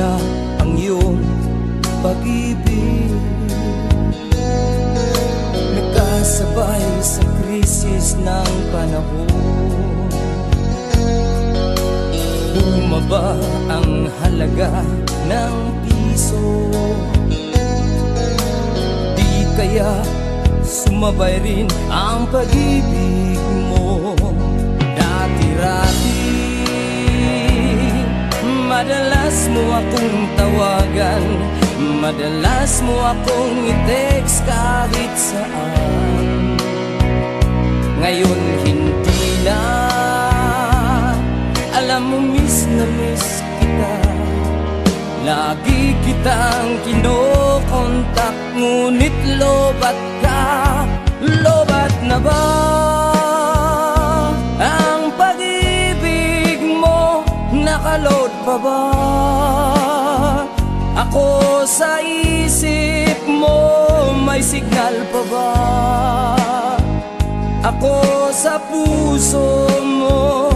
na ang iyong pag-ibig. Nagkasabay sa krisis ng panahon, bumaba ang halaga ng piso. Di kaya sumabay rin ang pag-ibig mo. Dati-rati madalas mo akong tawagan, madalas mo akong i-text kahit saan. Ngayon hindi na, alam mo miss na miss kita. Lagi kitang kinokontak, ngunit lobat ka. Lobat na ba ang pag-ibig mo? Nakaload pa ba ako sa isip mo? May signal pa ba ako sa puso mo?